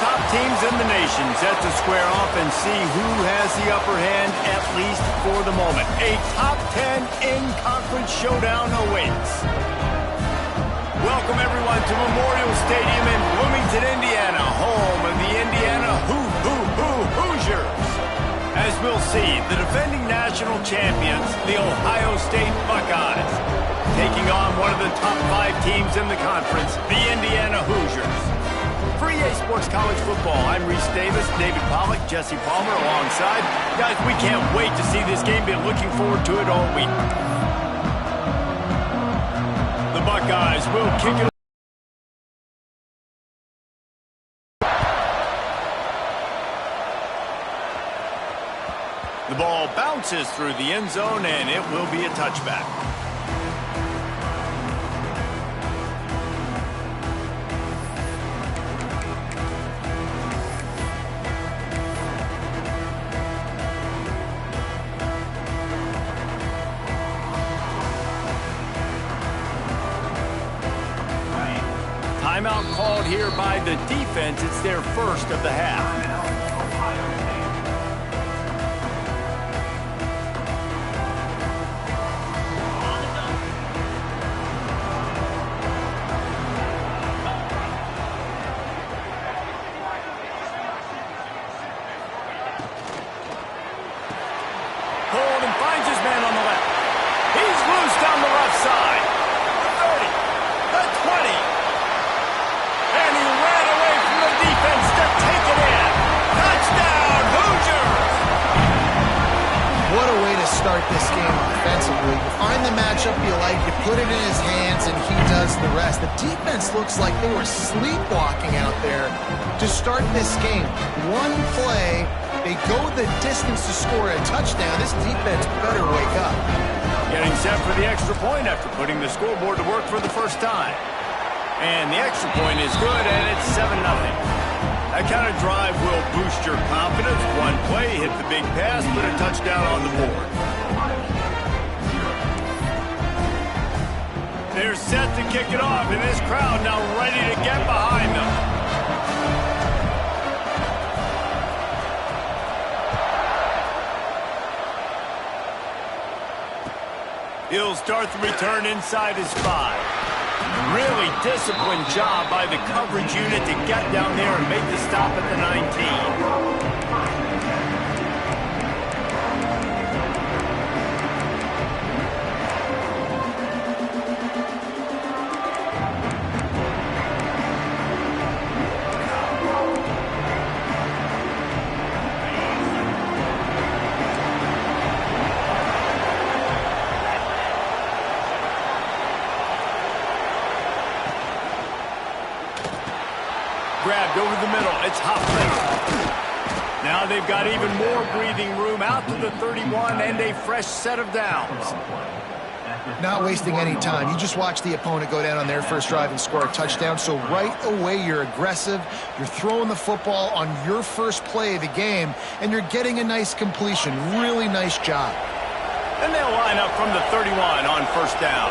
top teams in the nation set to square off and see who has the upper hand, at least for the moment. A top 10 in-conference showdown awaits. Welcome, everyone, to Memorial Stadium in Bloomington, Indiana, home of the Indiana Hoosiers. As we'll see, the defending national champions, the Ohio State Buckeyes, taking on one of the top 5 teams in the conference, the Indiana Hoosiers. For EA Sports College Football, I'm Reese Davis, David Pollack, Jesse Palmer alongside. Guys, we can't wait to see this game. Been looking forward to it all week. The Buckeyes will kick it. The ball bounces through the end zone, and it will be a touchback. Timeout called here by the defense. It's their first of the half. Hold and finds his man on the left. He's loose down the left side. The 30, the 20. And he ran away from the defense to take it in. Touchdown, Hoosiers! What a way to start this game offensively. You find the matchup you like, you put it in his hands, and he does the rest. The defense looks like they were sleepwalking out there to start this game. One play, they go the distance to score a touchdown. This defense better wake up. Getting set for the extra point after putting the scoreboard to work for the first time. And the extra point is good, and it's 7-0. That kind of drive will boost your confidence. One play, hit the big pass, put a touchdown on the board. They're set to kick it off, and this crowd now ready to get behind them. He'll start the return inside his 5. Really disciplined job by the coverage unit to get down there and make the stop at the 19. Grabbed over the middle. It's Hoffman. Now they've got even more breathing room out to the 31 and a fresh set of downs. Not wasting any time. You just watch the opponent go down on their first drive and score a touchdown. So right away, you're aggressive. You're throwing the football on your first play of the game, and you're getting a nice completion. Really nice job. And they'll line up from the 31 on first down.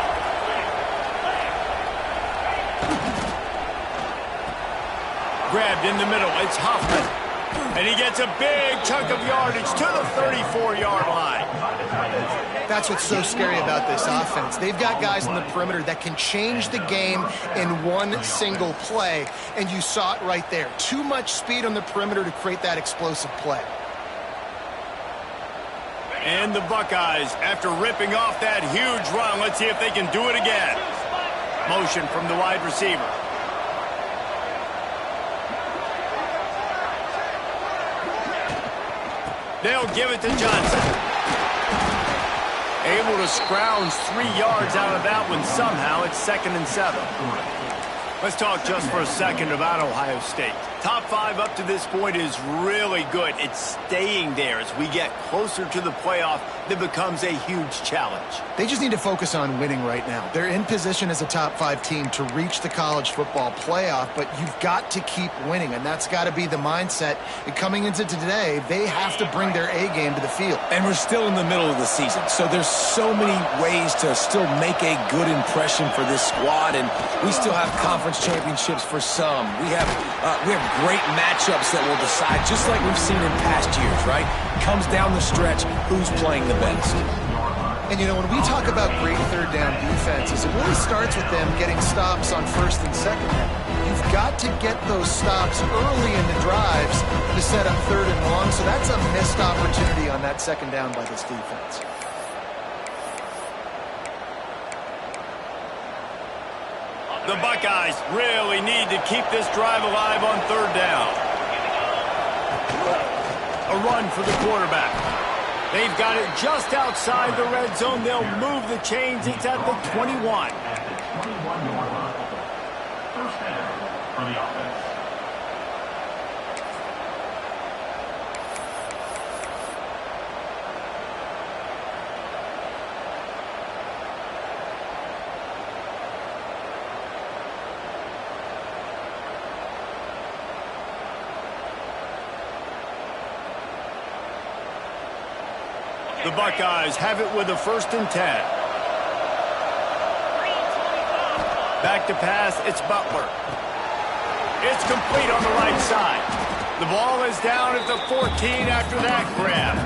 Grabbed in the middle. It's Hoffman. And he gets a big chunk of yardage to the 34-yard line. That's what's so scary about this offense. They've got guys on the perimeter that can change the game in one single play. And you saw it right there. Too much speed on the perimeter to create that explosive play. And the Buckeyes, after ripping off that huge run, let's see if they can do it again. Motion from the wide receiver. They'll give it to Johnson. Able to scrounge 3 yards out of that one somehow. It's 2nd and 7. Let's talk just for a second about Ohio State. Top 5 up to this point is really good. It's staying there as we get closer to the playoff. that becomes a huge challenge. They just need to focus on winning right now. They're in position as a top-5 team to reach the college football playoff, but you've got to keep winning, and that's got to be the mindset. And coming into today, they have to bring their A game to the field. And we're still in the middle of the season, so there's so many ways to still make a good impression for this squad, and we still have conference championships for some. We have great matchups that will decide, just like we've seen in past years, right? Comes down the stretch, who's playing the best. And, you know, when we talk about great third down defenses, it really starts with them getting stops on first and second down. You've got to get those stops early in the drives to set up third and long, so that's a missed opportunity on that second down by this defense. The Buckeyes really need to keep this drive alive on third down. A run for the quarterback. They've got it just outside the red zone. They'll move the chains. It's at the 21. First down for the offense. The Buckeyes have it with a 1st and 10. Back to pass, it's Butler. It's complete on the right side. The ball is down at the 14 after that grab.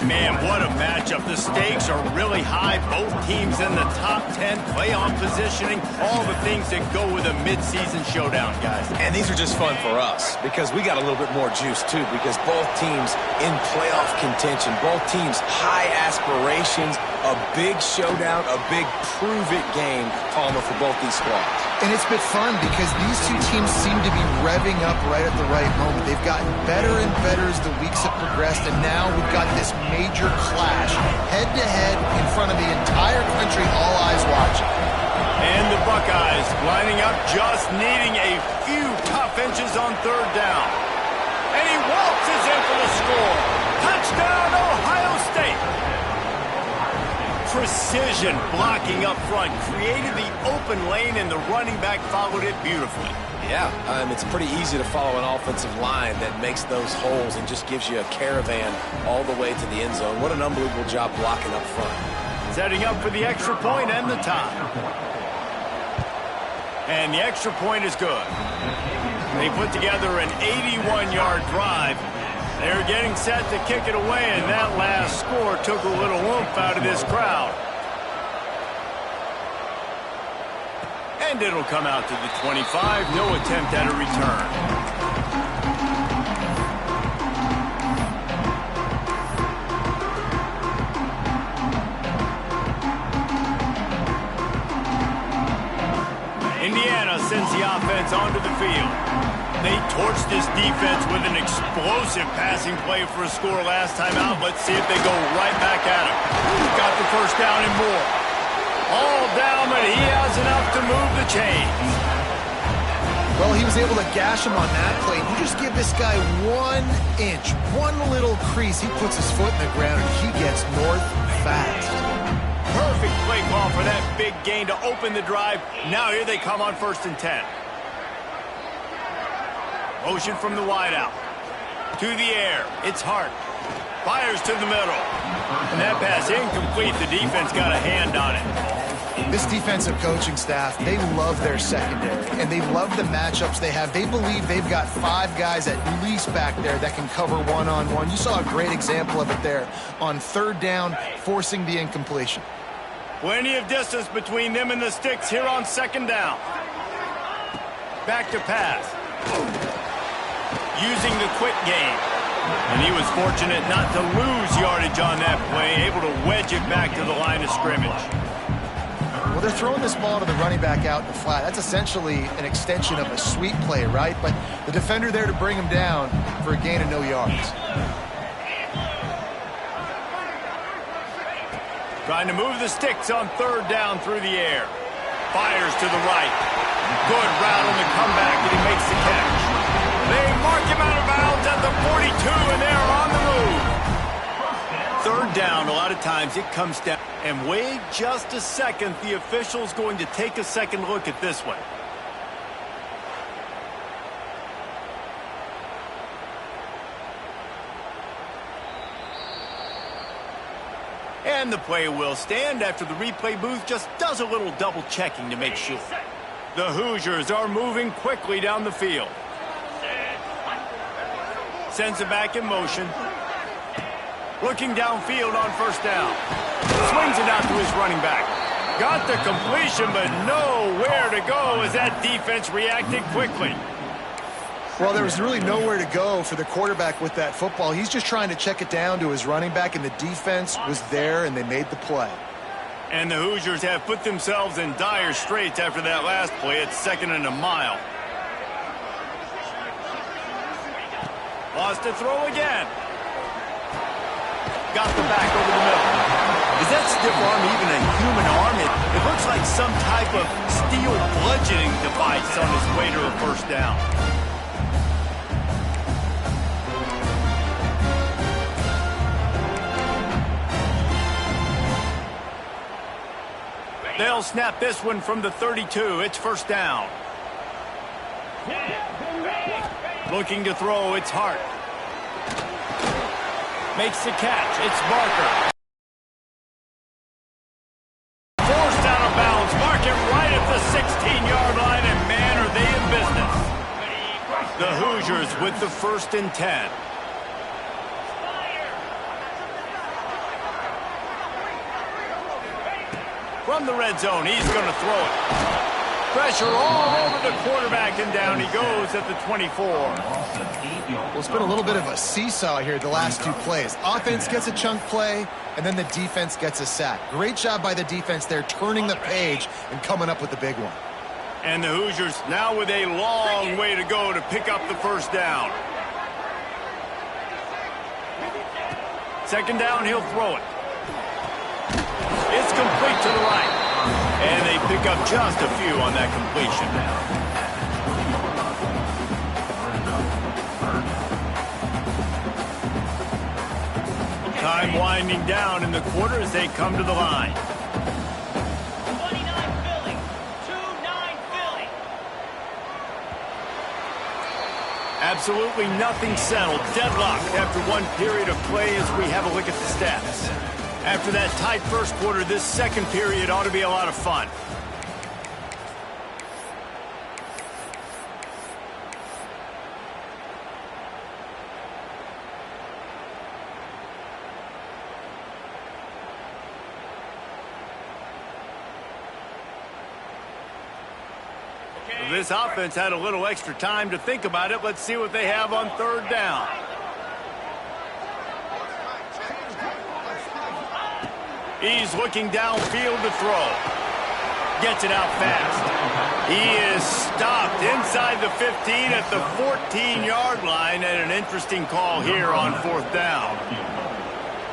Man, what a matchup. The stakes are really high. Both teams in the top 10, playoff positioning, all the things that go with a midseason showdown, guys. And these are just fun for us because we got a little bit more juice, too, because both teams in playoff contention, both teams high aspirations, a big showdown, a big prove-it game, Palmer, for both these squads. And it's been fun because these two teams seem to be revving up right at the right moment. They've gotten better and better as the weeks have progressed, and now we've got this major clash, head-to-head in front of the entire country, all eyes watching. And the Buckeyes lining up, just needing a few tough inches on third down. And he waltzes in for the score. Touchdown, Ohio State. Precision blocking up front, created the open lane, and the running back followed it beautifully. Yeah, it's pretty easy to follow an offensive line that makes those holes and just gives you a caravan all the way to the end zone. What an unbelievable job blocking up front. Setting up for the extra point and the tie. And the extra point is good. They put together an 81-yard drive. They're getting set to kick it away, and that last score took a little oomph out of this crowd. And it'll come out to the 25. No attempt at a return. Indiana sends the offense onto the field. They torched this defense with an explosive passing play for a score last time out. Let's see if they go right back at him. Got the first down and more. All down, but he has enough to move the chains. Well, he was able to gash him on that play. You just give this guy 1 inch, one little crease. He puts his foot in the ground, and he gets north fast. Perfect play call for that big gain to open the drive. Now here they come on 1st and 10. Motion from the wideout. To the air. It's Hart. Fires to the middle. And that pass incomplete. The defense got a hand on it. This defensive coaching staff, they love their secondary, and they love the matchups they have. They believe they've got 5 guys at least back there that can cover one-on-one. You saw a great example of it there on third down, forcing the incompletion. Plenty of distance between them and the sticks here on 2nd down. Back to pass. Using the quick game. And he was fortunate not to lose yardage on that play, able to wedge it back to the line of scrimmage. Well, they're throwing this ball to the running back out in the flat. That's essentially an extension of a sweep play, right? But the defender there to bring him down for a gain of no yards. Trying to move the sticks on 3rd down through the air. Fires to the right. Good route on the comeback, and he makes the catch. They mark him out of bounds at the 42, and they're on the move. third down, a lot of times it comes down. And wait just a second. The official's going to take a second look at this one. And the play will stand after the replay booth just does a little double checking to make sure. The Hoosiers are moving quickly down the field. Sends it back in motion. Looking downfield on first down. Swings it out to his running back. Got the completion, but nowhere to go as that defense reacted quickly. Well, there was really nowhere to go for the quarterback with that football. He's just trying to check it down to his running back, and the defense was there, and they made the play. And the Hoosiers have put themselves in dire straits after that last play. It's 2nd and a mile. Lost to throw again. Got the back over the middle. Is that stiff arm even a human arm? It looks like some type of steel bludgeoning device on his way to a first down. They'll snap this one from the 32. It's first down. Looking to throw, it's Hart. Makes the catch, it's Barker. Forced out of bounds, mark it right at the 16-yard line, and man, are they in business. The Hoosiers with the 1st and 10. From the red zone, he's going to throw it. Pressure all over the quarterback, and down he goes at the 24. Well, it's been a little bit of a seesaw here the last 2 plays. Offense gets a chunk play, and then the defense gets a sack. Great job by the defense there, turning the page and coming up with the big one. And the Hoosiers now with a long way to go to pick up the first down. 2nd down, he'll throw it. It's complete to the right. And they pick up just a few on that completion. Time winding down in the quarter as they come to the line. 29 Philly. 2-9 Philly. Absolutely nothing settled. Deadlocked after one period of play as we have a look at the stats. After that tight first quarter, this second period ought to be a lot of fun. This offense had a little extra time to think about it. Let's see what they have on 3rd down. He's looking downfield to throw. Gets it out fast. He is stopped inside the 15 at the 14-yard line, and an interesting call here on 4th down.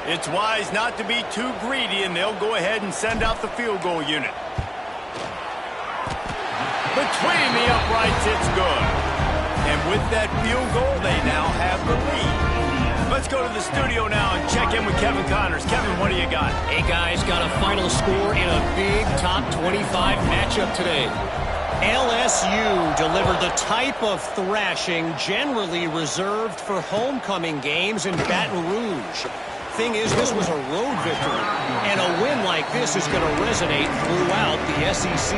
It's wise not to be too greedy, and they'll go ahead and send out the field goal unit. Between the uprights, it's good. And with that field goal, they now have the lead. Let's go to the studio now and check in with Kevin Connors. Kevin, what do you got? Hey, guys, got a final score in a big top 25 matchup today. LSU delivered the type of thrashing generally reserved for homecoming games in Baton Rouge. Thing is, this was a road victory, and a win like this is going to resonate throughout the SEC.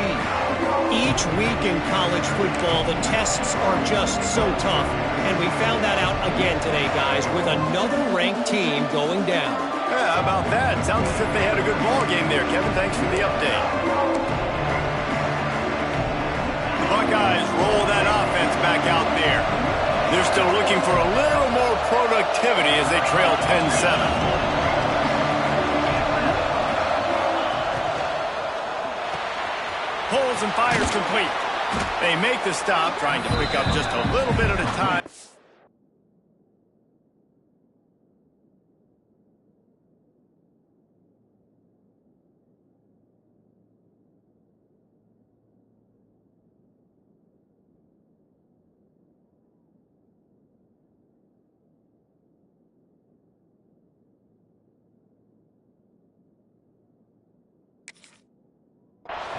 Each week in college football, the tests are just so tough, and we found that out again today, guys, with another ranked team going down. Yeah, how about that? Sounds as if they had a good ball game there. Kevin, thanks for the update. The Buckeyes roll that offense back out there. They're still looking for a little more productivity as they trail 10-7. Pulls and fires complete. They make the stop, trying to pick up just a little bit at a time.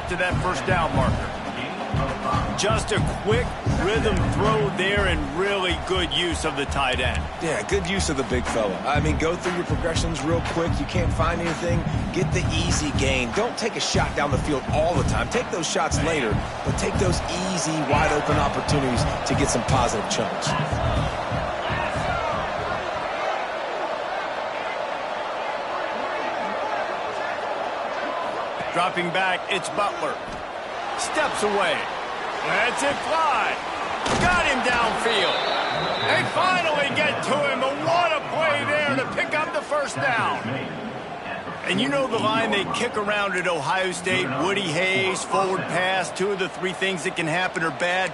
to that first down marker. Just a quick rhythm throw there and really good use of the tight end. Yeah, good use of the big fella. I mean, go through your progressions real quick. You can't find anything, get the easy gain. Don't take a shot down the field all the time. Take those shots later, but take those easy, wide-open opportunities to get some positive chunks. Dropping back, it's Butler. Steps away. That's it, fly. Got him downfield. They finally get to him, but what a play there to pick up the first down. And you know the line they kick around at Ohio State, Woody Hayes, forward pass, 2 of the 3 things that can happen are bad.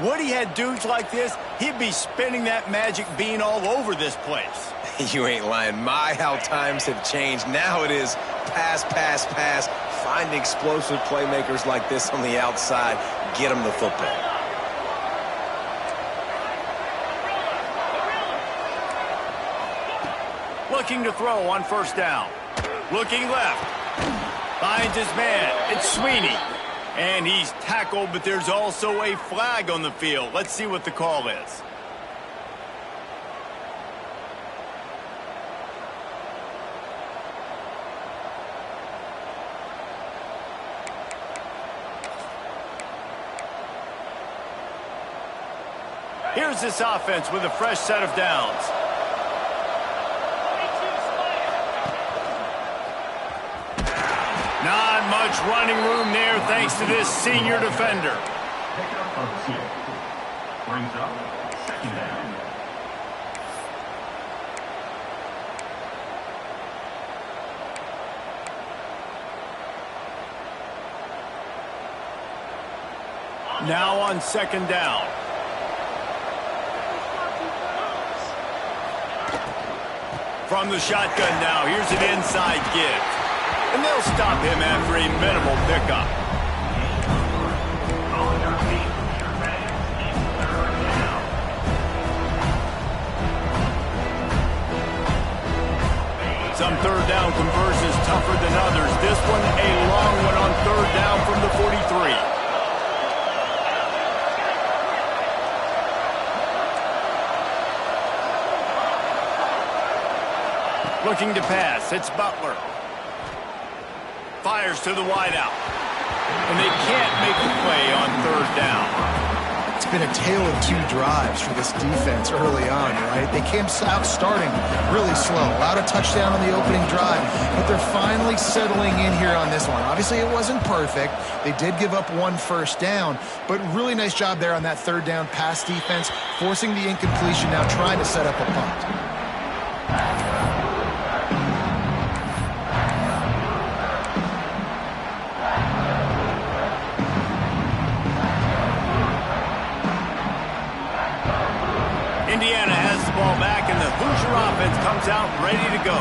Woody had dudes like this, he'd be spinning that magic bean all over this place. You ain't lying. My, how times have changed. Now it is pass, pass, pass. Find explosive playmakers like this on the outside. Get them the football. Looking to throw on first down. Looking left. Finds his man. It's Sweeney. And he's tackled, but there's also a flag on the field. Let's see what the call is. Here's this offense with a fresh set of downs. Not much running room there thanks to this senior defender. Pickup of 6. Brings up second down. Now on second down. From the shotgun now, here's an inside give. And they'll stop him after a minimal pickup. Some third down conversions tougher than others. This one a long one on third down from the 43. Looking to pass, it's Butler. Fires to the wideout. And they can't make the play on third down. It's been a tale of 2 drives for this defense early on, right? They came out starting really slow, allowed a touchdown on the opening drive, but they're finally settling in here on this one. Obviously, it wasn't perfect. They did give up 1 first down, but really nice job there on that third down pass defense, forcing the incompletion, now trying to set up a punt. Indiana has the ball back, and the Hoosier offense comes out ready to go.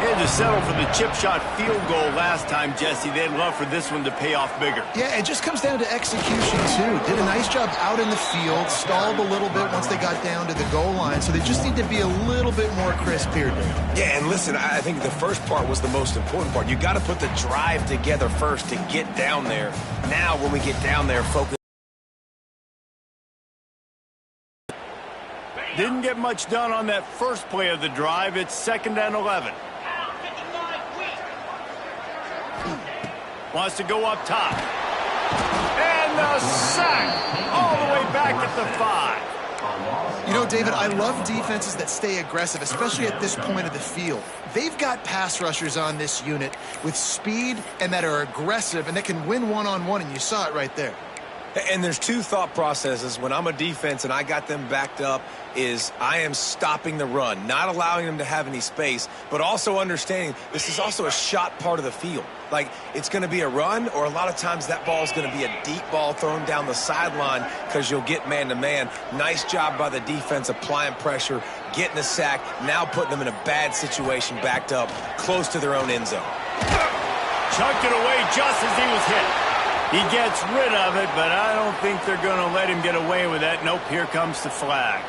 They had to settle for the chip shot field goal last time, Jesse. They'd love for this one to pay off bigger. Yeah, it just comes down to execution, too. Did a nice job out in the field, stalled a little bit once they got down to the goal line, so they just need to be a little bit more crisp here, Dave. Yeah, and listen, I think the first part was the most important part. You got to put the drive together first to get down there. Now, when we get down there, focus. Didn't get much done on that first play of the drive. It's 2nd and 11. Wants to go up top. And the sack all the way back at the 5. You know, David, I love defenses that stay aggressive, especially at this point of the field. They've got pass rushers on this unit with speed and that are aggressive and that can win one-on-one, and you saw it right there. And there's 2 thought processes when I'm a defense and I got them backed up is I am stopping the run, not allowing them to have any space, but also understanding this is also a shot part of the field. Like, it's going to be a run, or a lot of times that ball is going to be a deep ball thrown down the sideline because you'll get man-to-man. Nice job by the defense applying pressure, getting a sack, now putting them in a bad situation backed up close to their own end zone. Chucked it away just as he was hit. He gets rid of it, but I don't think they're going to let him get away with that. Nope, here comes the flag.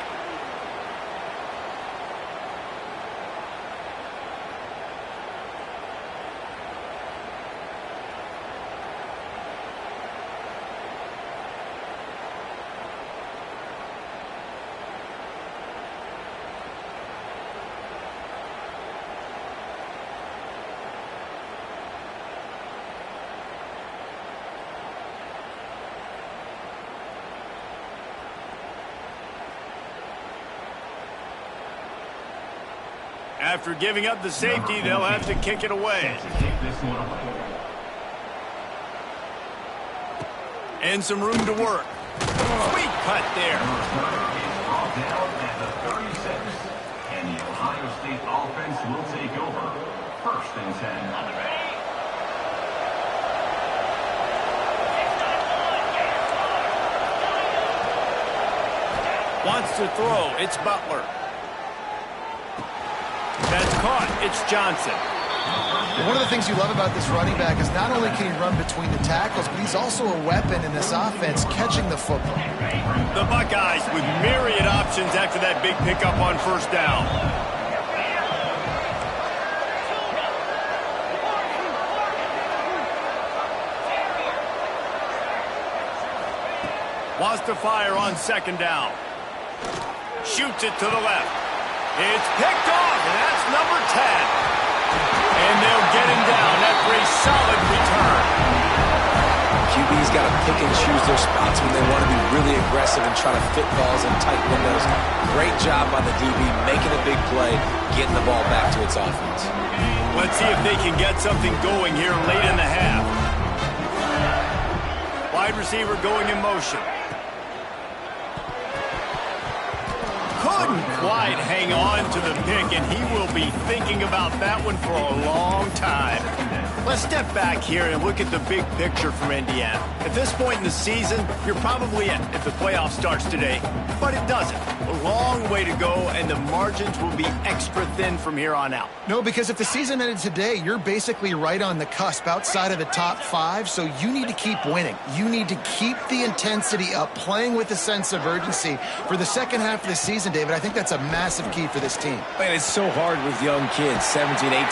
After giving up the safety, they'll have to kick it away. And some room to work. Sweet cut there. And the Ohio State offense will take over. 1st and 10. Wants to throw. It's Butler. That's caught. It's Johnson. One of the things you love about this running back is not only can he run between the tackles, but he's also a weapon in this offense catching the football. The Buckeyes with myriad options after that big pickup on 1st down. Wants to fire on 2nd down. Shoots it to the left. It's picked off, and that's number 10. And they'll get him down after a solid return. QB's got to pick and choose their spots when they want to be really aggressive and try to fit balls in tight windows. Great job by the DB making a big play, getting the ball back to its offense. Let's see if they can get something going here late in the half. Wide receiver going in motion. Couldn't quite hang on to the pick, and he will be thinking about that one for a long time. Let's step back here and look at the big picture from Indiana. At this point in the season, you're probably in if the playoff starts today, but it doesn't. A long way to go, and the margins will be extra thin from here on out. No, because if the season ended today, you're basically right on the cusp outside of the top 5, so you need to keep winning. You need to keep the intensity up, playing with a sense of urgency for the second half of the season, David. I think that's a massive key for this team. Man, it's so hard with young kids, 17, 18, 19,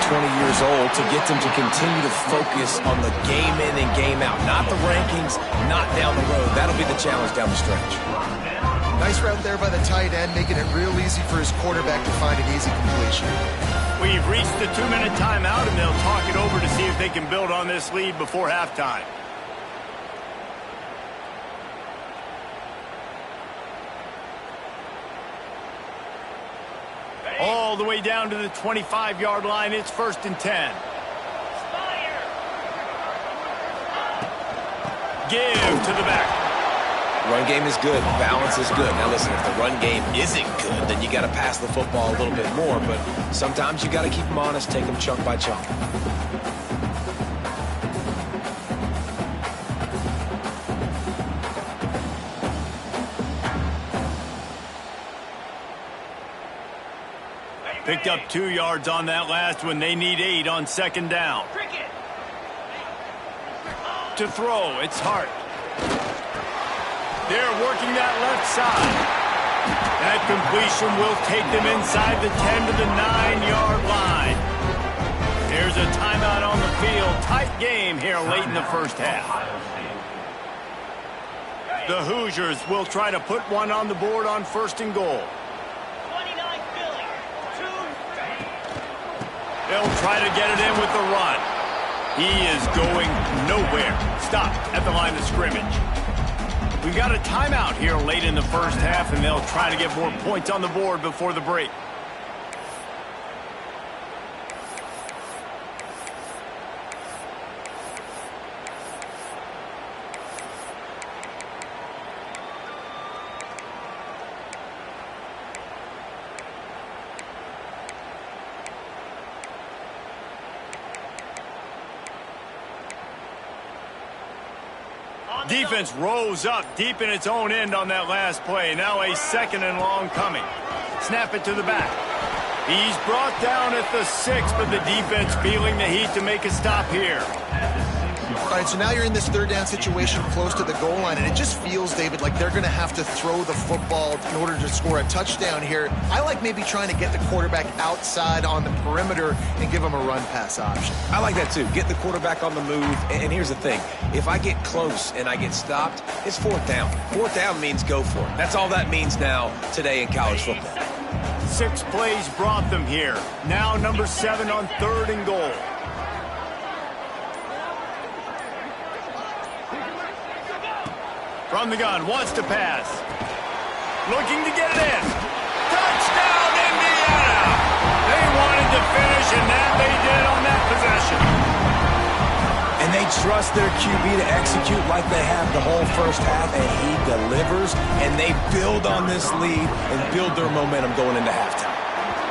20 years old, to get them to continue to focus on the game in and game out. Not the rankings, not down the road. That'll be the challenge down the stretch. Nice route there by the tight end, making it real easy for his quarterback to find an easy completion. We've reached the 2-minute timeout, and they'll talk it over to see if they can build on this lead before halftime. All the way down to the 25-yard line. It's 1st and 10. Give to the back. Run game is good. Balance is good. Now listen, if the run game isn't good, then you got to pass the football a little bit more. But sometimes you got to keep them honest, take them chunk by chunk. Picked up 2 yards on that last one. They need 8 on 2nd down. To throw, it's Hart. They're working that left side. That completion will take them inside the 10 to the 9-yard line. There's a timeout on the field. Tight game here late in the 1st half. The Hoosiers will try to put one on the board on 1st and goal. They'll try to get it in with the run. He is going nowhere. Stop at the line of scrimmage. We've got a timeout here late in the 1st half, and they'll try to get more points on the board before the break. Defense rose up deep in its own end on that last play. Now a 2nd and long coming. Snap it to the back. He's brought down at the 6, but the defense feeling the heat to make a stop here. All right, so now you're in this 3rd down situation close to the goal line, and it just feels, David, like they're going to have to throw the football in order to score a touchdown here. I like maybe trying to get the quarterback outside on the perimeter and give him a run-pass option. I like that too. Get the quarterback on the move. And here's the thing. If I get close and I get stopped, it's 4th down. 4th down means go for it. That's all that means now today in college football. 6 plays brought them here. Now number 7 on 3rd and goal. From the gun, wants to pass. Looking to get it in. Touchdown, Indiana! to finish, and that they did on that possession. And they trust their QB to execute like they have the whole first half, and he delivers, and they build on this lead and build their momentum going into halftime.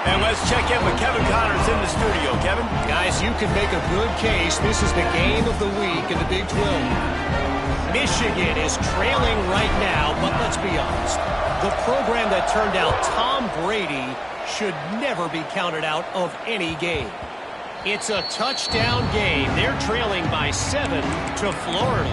And let's check in with Kevin Connors in the studio. Kevin? Guys, you can make a good case. This is the game of the week in the Big 12. Michigan is trailing right now, but let's be honest. The program that turned out Tom Brady should never be counted out of any game. It's a touchdown game. They're trailing by 7 to Florida.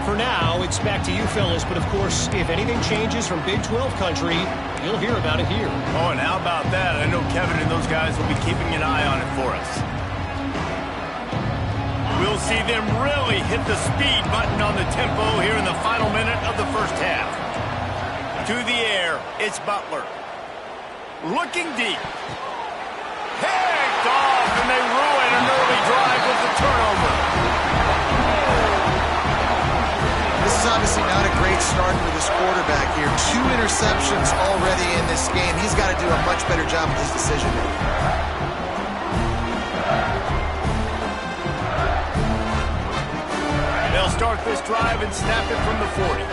For now, it's back to you fellas, but of course, if anything changes from Big 12 country, you'll hear about it here. Oh, and how about that? I know Kevin and those guys will be keeping an eye on it for us. We'll see them really hit the speed button on the tempo here in the final minute of the first half. To the air, it's Butler. Looking deep. Picked off, and they ruin an early drive with the turnover. This is obviously not a great start for this quarterback here. 2 interceptions already in this game. He's got to do a much better job with his decision making. They'll start this drive and snap it from the 40.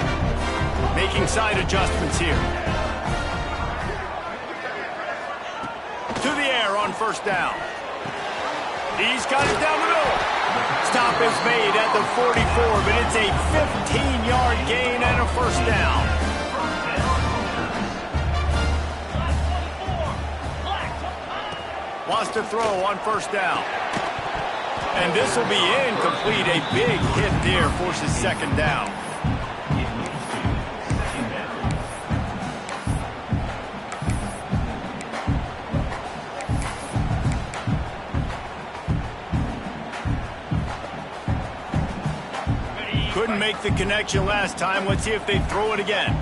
Making side adjustments here. To the air on first down. He's got it down the middle. Stop is made at the 44, but it's a 15-yard gain and a first down. Wants to throw on first down. And this will be incomplete. A big hit there forces second down. Couldn't make the connection last time. Let's see if they throw it again.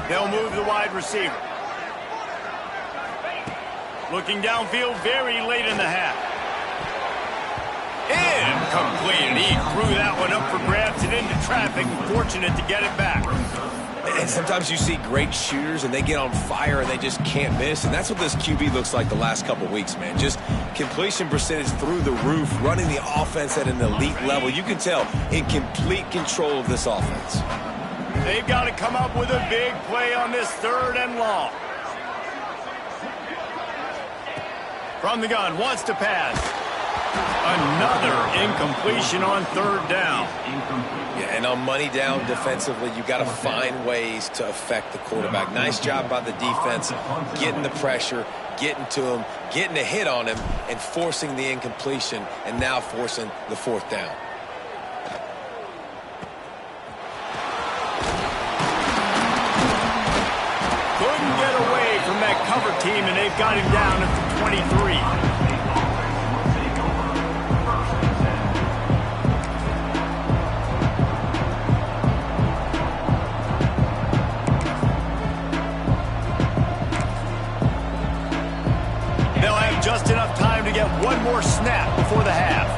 They'll move the wide receiver. Looking downfield very late in the half. Incomplete. And he threw that one up for grabs and into traffic. Fortunate to get it back. And sometimes you see great shooters, and they get on fire, and they just can't miss. And that's what this QB looks like the last couple weeks, man. Just completion percentage through the roof, running the offense at an elite level. You can tell in complete control of this offense. They've got to come up with a big play on this 3rd and long. From the gun, wants to pass. Another incompletion on 3rd down. Yeah, and on money down defensively, you got to find ways to affect the quarterback. Nice job by the defense, getting the pressure, getting to him, getting a hit on him, and forcing the incompletion, and now forcing the 4th down. Couldn't get away from that cover team, and they've got him down at the 23. Just enough time to get one more snap before the half.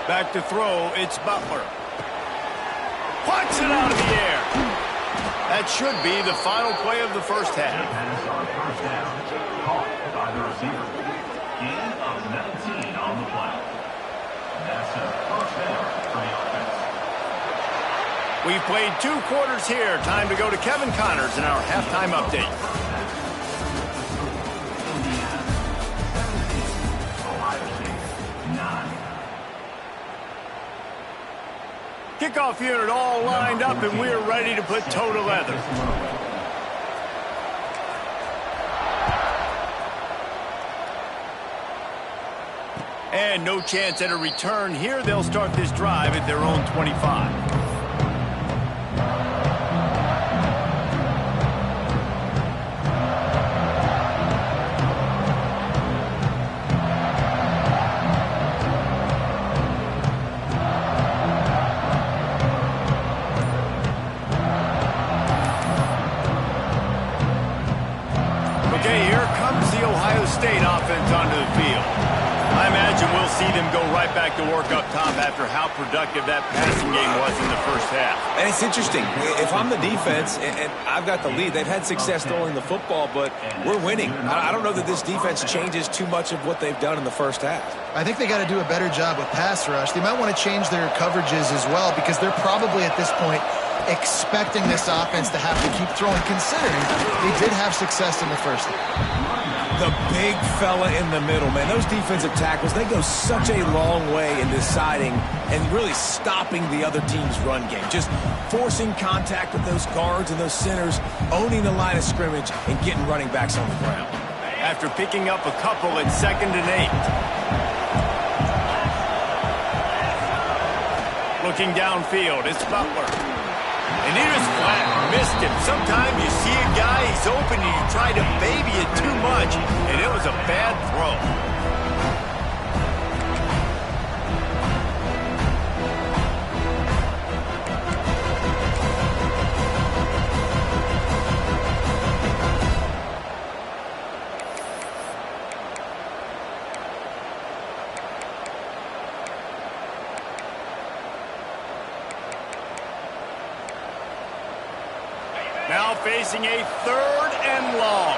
Back to throw, it's Butler. Punts it out of the air. That should be the final play of the first half. First down, caught by the receiver. Gain of 19 on the play. That's a first down for the offense. We've played 2 quarters here. Time to go to Kevin Connors in our halftime update. Kickoff unit all lined up, and we're ready to put toe to leather. And no chance at a return here. They'll start this drive at their own 25. Okay, here comes the Ohio State offense onto the field. I imagine we'll see them go right back to work up top after how productive that passing game was in the first half. And it's interesting. If I'm the defense and I've got the lead, they've had success throwing the football, but we're winning. I don't know that this defense changes too much of what they've done in the first half. I think they got to do a better job with pass rush. They might want to change their coverages as well because they're probably at this point expecting this offense to have to keep throwing, considering they did have success in the first half. The big fella in the middle, man. Those defensive tackles, they go such a long way in deciding and really stopping the other team's run game. Just forcing contact with those guards and those centers, owning the line of scrimmage, and getting running backs on the ground. After picking up a couple at 2nd and 8. Looking downfield, it's Butler. And he was flat, missed him. Sometimes you see a guy, he's open, and you try to baby it too much, and it was a bad throw. Now facing a 3rd and long.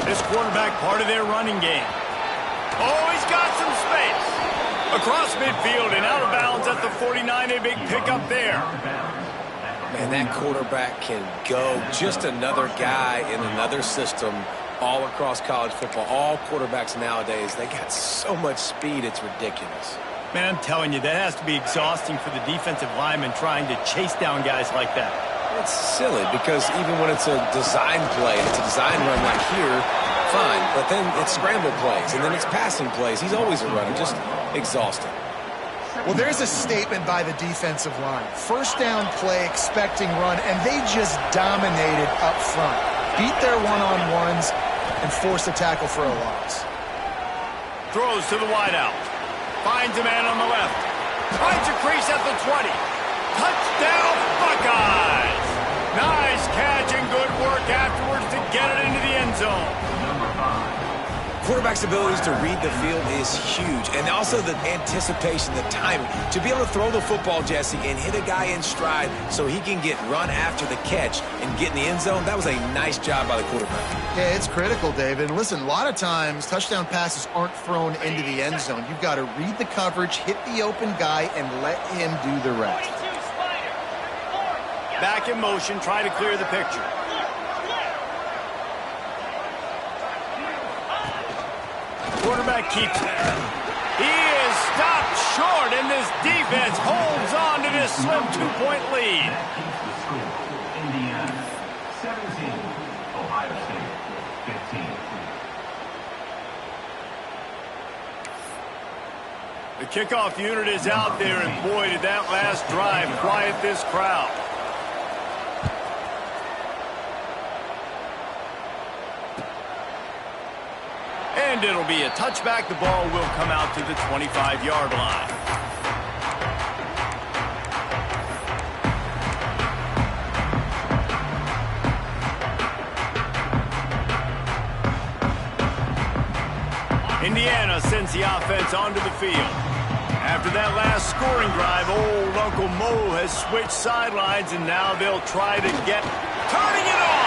This quarterback part of their running game. Oh, he's got some space. Across midfield and out of bounds at the 49, a big pickup there. Man, that quarterback can go. Just another guy in another system all across college football. All quarterbacks nowadays, they got so much speed, it's ridiculous. Man, I'm telling you, that has to be exhausting for the defensive lineman trying to chase down guys like that. It's silly because even when it's a design play, it's a design run like here, fine. But then it's scramble plays, and then it's passing plays. He's always a runner, just exhausting. Well, there's a statement by the defensive line. First down play, expecting run, and they just dominated up front. Beat their one-on-ones and forced a tackle for a loss. Throws to the wideout. Finds a man on the left. Finds a crease at the 20. Touchdown, Buckeyes! Nice catch and good work afterwards to get it into the end zone. Quarterback's abilities to read the field is huge, and also the anticipation, the timing. To be able to throw the football, Jesse, and hit a guy in stride so he can get run after the catch and get in the end zone, that was a nice job by the quarterback. Yeah, it's critical, David. And listen, a lot of times touchdown passes aren't thrown into the end zone. You've got to read the coverage, hit the open guy, and let him do the rest. Back in motion, try to clear the picture. Quarterback keeps it. He is stopped short, and this defense holds on to this slim 2-point lead. Indiana 17, Ohio State 15. The kickoff unit is out there, and boy, did that last drive quiet this crowd. And it'll be a touchback. The ball will come out to the 25-yard line. Indiana sends the offense onto the field. After that last scoring drive, old Uncle Mo has switched sidelines, and now they'll try to get turning it on.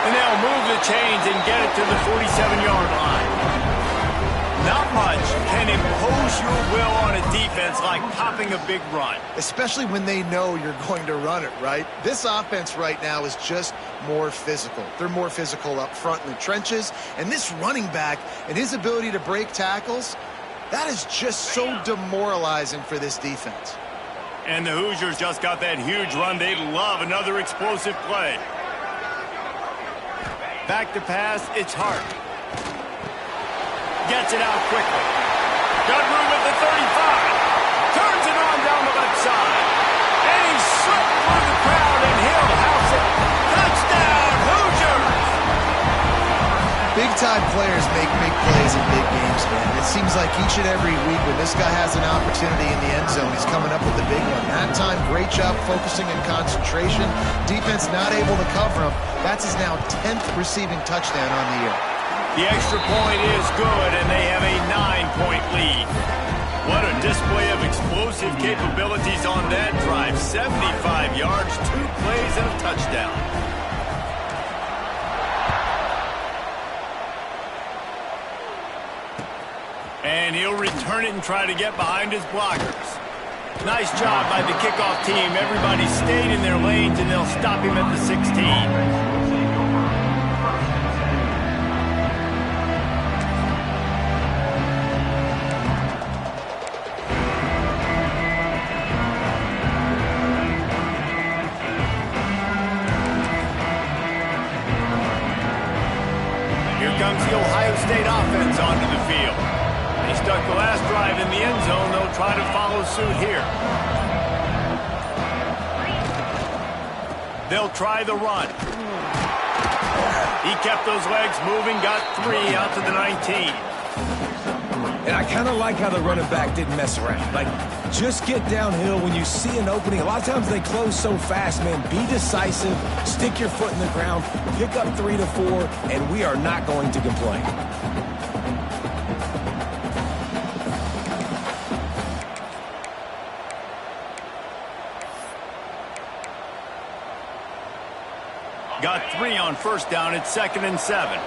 And they'll move the chains and get it to the 47-yard line. Not much can impose your will on a defense like popping a big run. Especially when they know you're going to run it, right? This offense right now is just more physical. They're more physical up front in the trenches. And this running back and his ability to break tackles, that is just so demoralizing for this defense. And the Hoosiers just got that huge run. They love another explosive play. Back to pass, it's Hart. Gets it out quickly. Got room at the 35. Turns it on down the left side. And he slipped through the crowd, and he'll house it. Touchdown, Hoosiers! Big Big-time players make big plays in big games, man. It seems like each and every week when this guy has an opportunity in the end zone, he's coming up with the big one. That time, great job focusing and concentration. Defense not able to cover him. That's his now 10th receiving touchdown on the year. The extra point is good, and they have a 9-point lead. What a display of explosive capabilities on that drive. 75 yards, 2 plays, and a touchdown. And he'll return it and try to get behind his blockers. Nice job by the kickoff team. Everybody stayed in their lanes, and they'll stop him at the 16. Comes the Ohio State offense onto the field. They stuck the last drive in the end zone. They'll try to follow suit here. They'll try the run. He kept those legs moving, got 3 out to the 19. And I kind of like how the running back didn't mess around. Like, just get downhill when you see an opening. A lot of times they close so fast, man. Be decisive, stick your foot in the ground, pick up 3 to 4, and we are not going to complain. Got 3 on first down. It's 2nd and 7.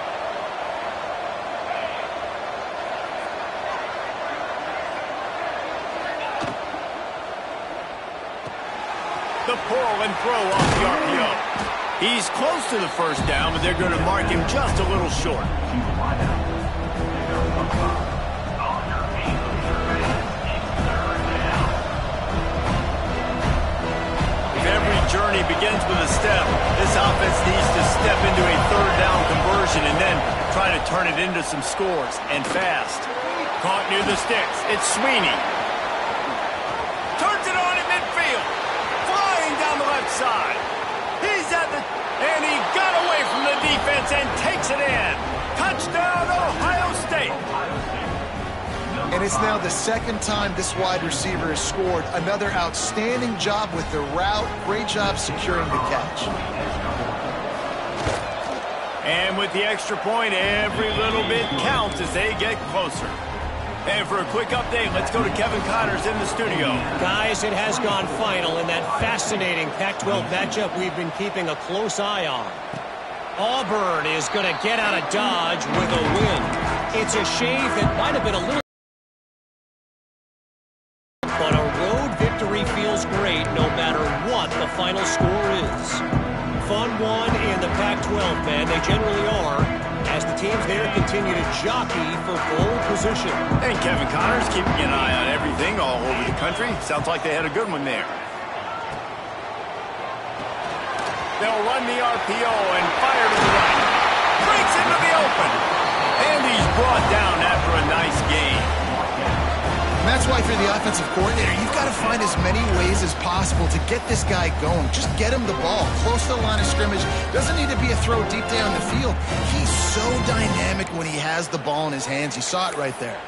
The pull and throw off the RPO. He's close to the first down, but they're going to mark him just a little short. If every journey begins with a step, this offense needs to step into a 3rd down conversion and then try to turn it into some scores, and fast. Caught near the sticks. It's Sweeney. Turns it on in midfield. Down the left side. He's at the... And he got away from the defense and takes it in. Touchdown, Ohio State. And it's now the 2nd time this wide receiver has scored. Another outstanding job with the route. Great job securing the catch. And with the extra point, every little bit counts as they get closer. And for a quick update, let's go to Kevin Connors in the studio. Guys, it has gone final in that fascinating Pac-12 matchup we've been keeping a close eye on. Auburn is going to get out of Dodge with a win. It's a shave that might have been a little... But a road victory feels great no matter what the final score is. Fun one in the Pac-12, man. They generally are, as the teams there continue to jockey for pole position. And Kevin Connors keeping an eye on everything all over the country. Sounds like they had a good one there. They'll run the RPO and fire to the right. Breaks into the open. And he's brought down after a nice gain. And that's why if you're the offensive coordinator, you've got to find as many ways as possible to get this guy going. Just get him the ball close to the line of scrimmage. Doesn't need to be a throw deep down the field. He's so dynamic when he has the ball in his hands. You saw it right there.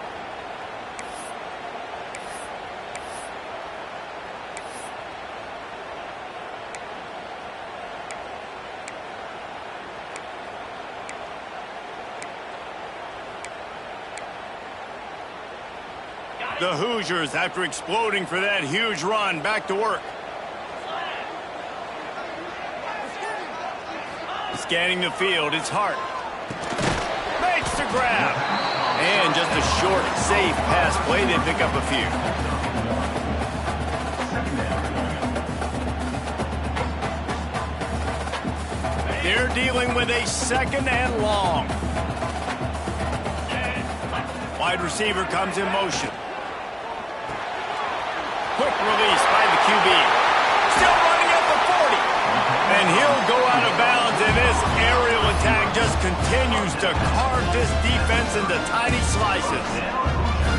The Hoosiers, after exploding for that huge run, back to work. Scanning the field, it's Hart. Makes the grab. And just a short, safe pass play. They pick up a few. They're dealing with a 2nd and long. Wide receiver comes in motion. Quick release by the QB. Still running at the 40. And he'll go out of bounds, and this aerial attack just continues to carve this defense into tiny slices.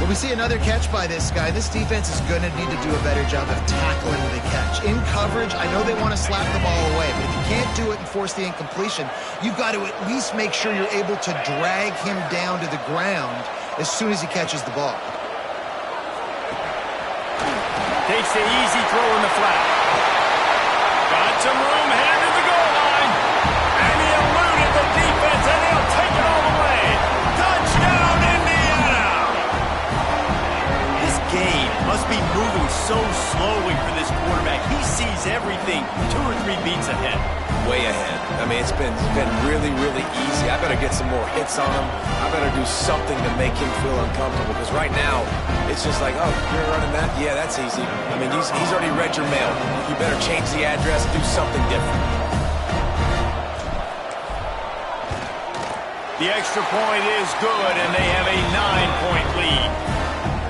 Well, we see another catch by this guy. This defense is going to need to do a better job of tackling the catch. In coverage, I know they want to slap the ball away, but if you can't do it and force the incompletion, you've got to at least make sure you're able to drag him down to the ground as soon as he catches the ball. Takes the easy throw in the flat. Got some room, headed the goal line. And he eluded the defense, and he'll take it all the way. Touchdown, Indiana! This game must be moving so slowly for this quarterback. He sees everything 2 or 3 beats ahead. Way ahead. I mean, it's been really, really easy. I better get some more hits on him. I better do something to make him feel uncomfortable, because right now, it's just like, oh, you're running that? Yeah, that's easy. I mean, he's already read your mail. You better change the address, do something different. The extra point is good, and they have a 9-point lead.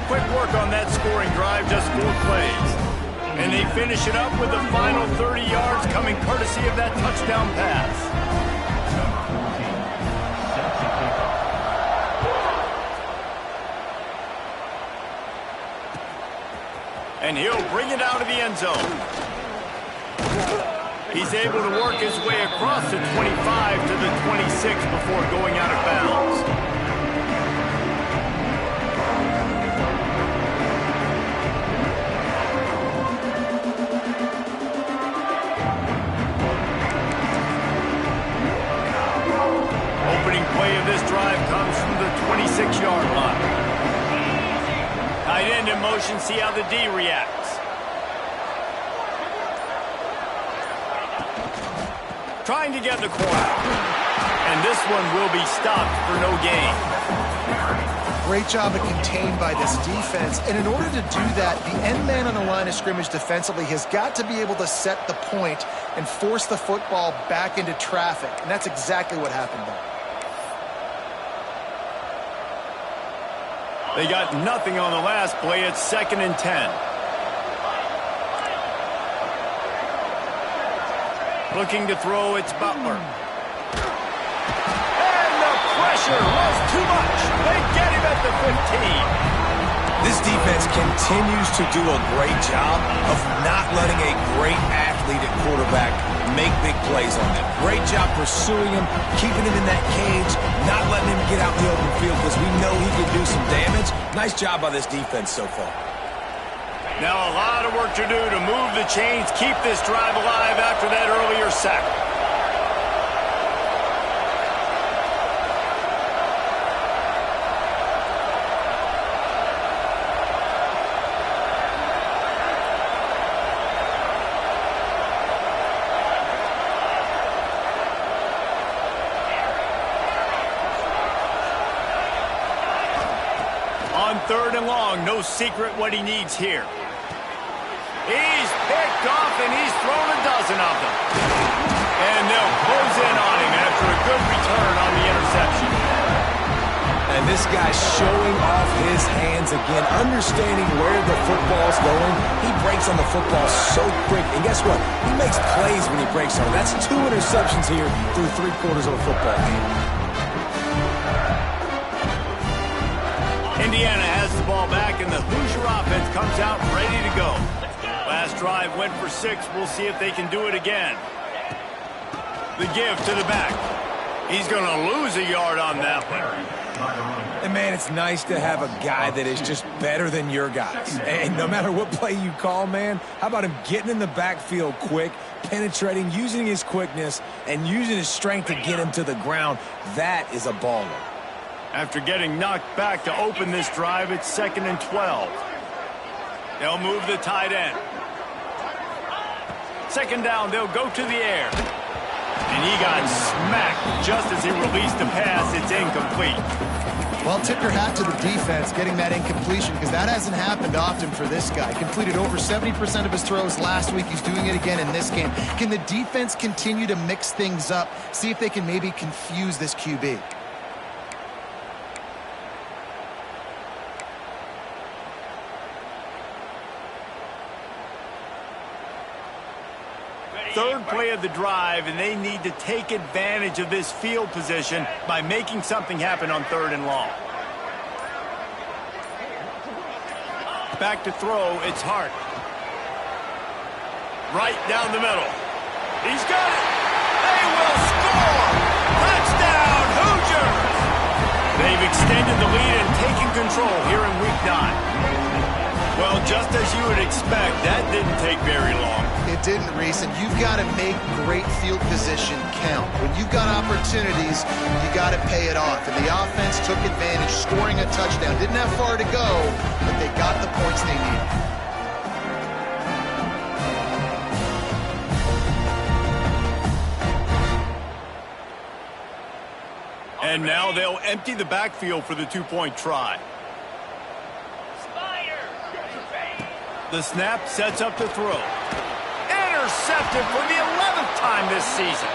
Quick work on that scoring drive, just 4 plays. And they finish it up with the final 30 yards coming courtesy of that touchdown pass. And he'll bring it out of the end zone. He's able to work his way across the 25 to the 26 before going out of bounds. Opening play of this drive comes from the 26-yard line. Tight end in motion, see how the D reacts. Trying to get in the corner. And this one will be stopped for no gain. Great job of contained by this defense. And in order to do that, the end man on the line of scrimmage defensively has got to be able to set the point and force the football back into traffic. And that's exactly what happened there. They got nothing on the last play. It's 2nd and 10. Looking to throw, it's Butler. And the pressure was too much. They get him at the 15. This defense continues to do a great job of not letting a great athlete at quarterback make big plays on them. Great job pursuing him, keeping him in that cage, not letting him get out in the open field, because we know he can do some damage. Nice job by this defense so far. Now a lot of work to do to move the chains, keep this drive alive after that earlier sack. On 3rd and long, no secret what he needs here. He's picked off, and he's thrown a dozen of them. And they'll close in on him after a good return on the interception. And this guy's showing off his hands again, understanding where the football's going. He breaks on the football so quick. And guess what? He makes plays when he breaks on it. That's 2 interceptions here through 3/4 of a football game. Indiana has the ball back, and the Hoosier offense comes out ready to go. Last drive went for 6. We'll see if they can do it again. The give to the back. He's going to lose a yard on that one. And, man, it's nice to have a guy that is just better than your guys. And no matter what play you call, man, how about him getting in the backfield quick, penetrating, using his quickness, and using his strength to get him to the ground? That is a baller. After getting knocked back to open this drive, it's 2nd and 12. They'll move the tight end. 2nd down, they'll go to the air. And he got smacked just as he released the pass. It's incomplete. Well, tip your hat to the defense getting that incompletion, because that hasn't happened often for this guy. Completed over 70% of his throws last week. He's doing it again in this game. Can the defense continue to mix things up? See if they can maybe confuse this QB. Third play of the drive, and they need to take advantage of this field position by making something happen on 3rd and long. back to throw, it's Hart. Right down the middle. He's got it. They will score. Touchdown, Hoosiers. They've extended the lead and taken control here in week 9. Well, just as you would expect, that didn't take very long. It didn't, Reese, and you've got to make great field position count. When you've got opportunities, you got to pay it off. And the offense took advantage, scoring a touchdown. Didn't have far to go, but they got the points they needed. And now they'll empty the backfield for the two-point try. The snap sets up the throw. Intercepted for the 11th time this season.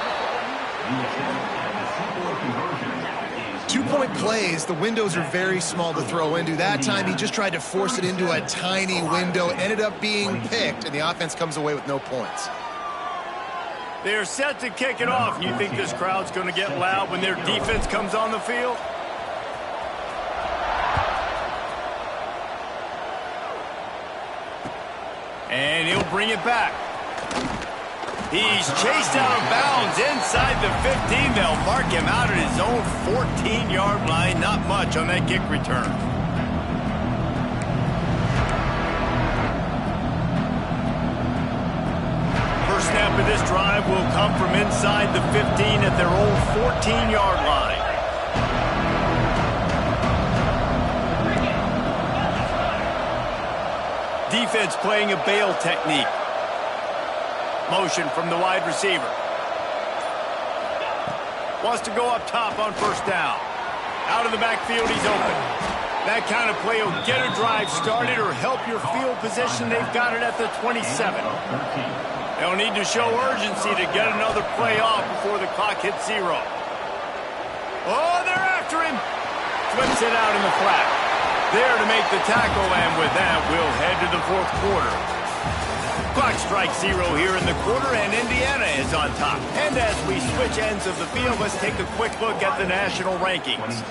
2-point plays, the windows are very small to throw into. That time he just tried to force it into a tiny window, ended up being picked, and the offense comes away with no points. They're set to kick it off. You think this crowd's going to get loud when their defense comes on the field? And he'll bring it back. He's chased out of bounds inside the 15. They'll mark him out at his own 14-yard line. Not much on that kick return. First snap of this drive will come from inside the 15 at their own 14-yard line. Defense playing a bail technique. Motion from the wide receiver. Wants to go up top on first down. Out of the backfield, he's open. That kind of play will get a drive started or help your field position. They've got it at the 27. They'll need to show urgency to get another play off before the clock hits 0. Oh, they're after him. Flips it out in the flat. There to make the tackle, and with that, we'll head to the fourth quarter. Clock strikes 0 here in the quarter, and Indiana is on top. And as we switch ends of the field, let's take a quick look at the national rankings.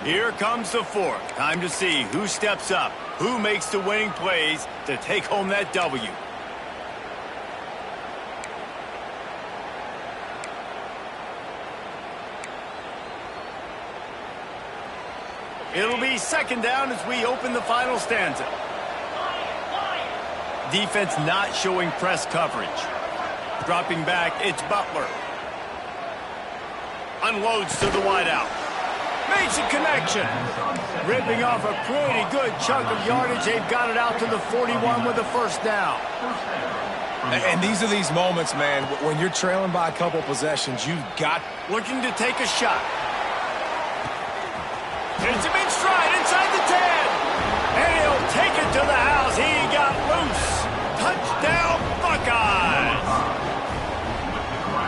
Here comes the fourth. Time to see who steps up, who makes the winning plays to take home that W. It'll be second down as we open the final stanza. Defense not showing press coverage. Dropping back, it's Butler. Unloads to the wideout. Makes a connection. Ripping off a pretty good chunk of yardage. They've got it out to the 41 with a first down. And these are these moments, man, when you're trailing by a couple possessions, you've got... Looking to take a shot. It's a big stride inside the 10. And he'll take it to the house. He got loose. Touchdown, Buckeyes.